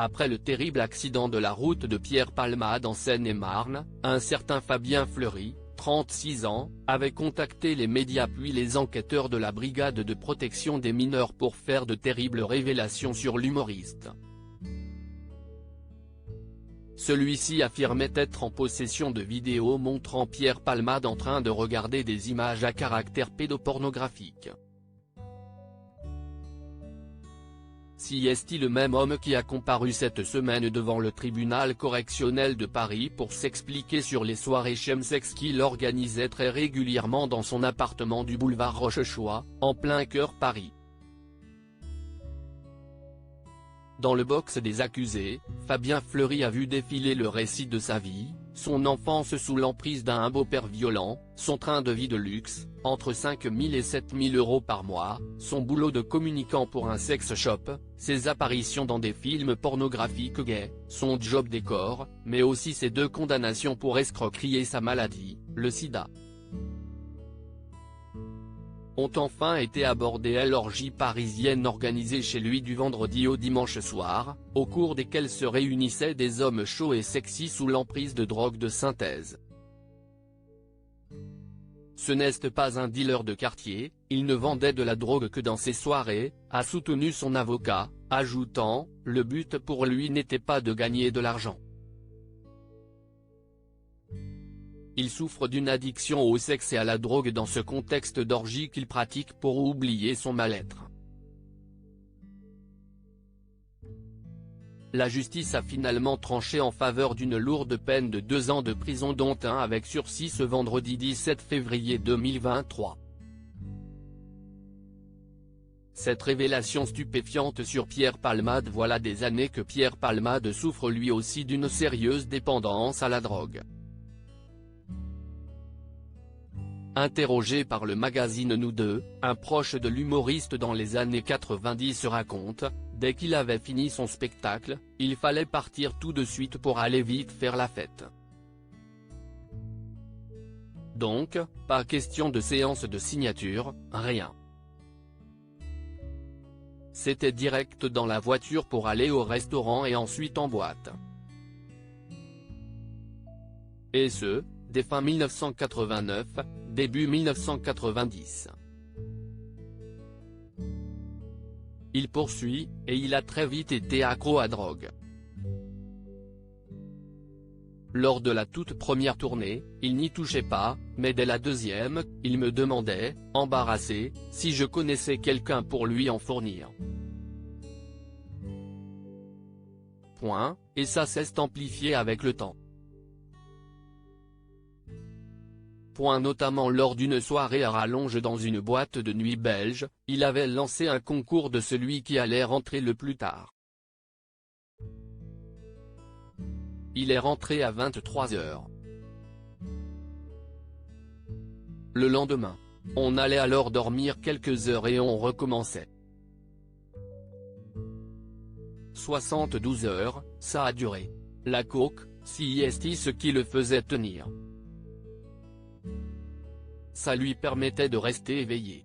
Après le terrible accident de la route de Pierre-Palmade en Seine-et-Marne, un certain Fabien Fleury, 36 ans, avait contacté les médias puis les enquêteurs de la brigade de protection des mineurs pour faire de terribles révélations sur l'humoriste. Celui-ci affirmait être en possession de vidéos montrant Pierre Palmade en train de regarder des images à caractère pédopornographique. Si est-il le même homme qui a comparu cette semaine devant le tribunal correctionnel de Paris pour s'expliquer sur les soirées chemsex qu'il organisait très régulièrement dans son appartement du boulevard Rochechouart, en plein cœur Paris. Dans le box des accusés, Fabien Fleury a vu défiler le récit de sa vie, son enfance sous l'emprise d'un beau-père violent, son train de vie de luxe, entre 5 000 et 7 000 euros par mois, son boulot de communicant pour un sex shop, ses apparitions dans des films pornographiques gays, son job décor, mais aussi ses 2 condamnations pour escroquerie et sa maladie, le sida. Ont enfin été abordées l'orgie parisienne organisée chez lui du vendredi au dimanche soir, au cours desquelles se réunissaient des hommes chauds et sexy sous l'emprise de drogue de synthèse. Ce n'est pas un dealer de quartier, il ne vendait de la drogue que dans ses soirées, a soutenu son avocat, ajoutant, le but pour lui n'était pas de gagner de l'argent. Il souffre d'une addiction au sexe et à la drogue dans ce contexte d'orgie qu'il pratique pour oublier son mal-être. La justice a finalement tranché en faveur d'une lourde peine de 2 ans de prison dont 1 avec sursis ce vendredi 17 février 2023. Cette révélation stupéfiante sur Pierre Palmade. Voilà des années que Pierre Palmade souffre lui aussi d'une sérieuse dépendance à la drogue. Interrogé par le magazine Nous Deux, un proche de l'humoriste dans les années 90 raconte, dès qu'il avait fini son spectacle, il fallait partir tout de suite pour aller vite faire la fête. Donc, pas question de séance de signature, rien. C'était direct dans la voiture pour aller au restaurant et ensuite en boîte. Et ce, dès fin 1989, début 1990. Il poursuit, et il a très vite été accro à drogue. Lors de la toute première tournée, il n'y touchait pas, mais dès la deuxième, il me demandait, embarrassé, si je connaissais quelqu'un pour lui en fournir. Et ça s'est amplifié avec le temps. Notamment lors d'une soirée à rallonge dans une boîte de nuit belge, il avait lancé un concours de celui qui allait rentrer le plus tard. Il est rentré à 23 h. Le lendemain, on allait alors dormir quelques heures et on recommençait. 72 heures, ça a duré. La coke, si est ce qui le faisait tenir. Ça lui permettait de rester éveillé.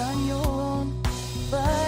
On your own, but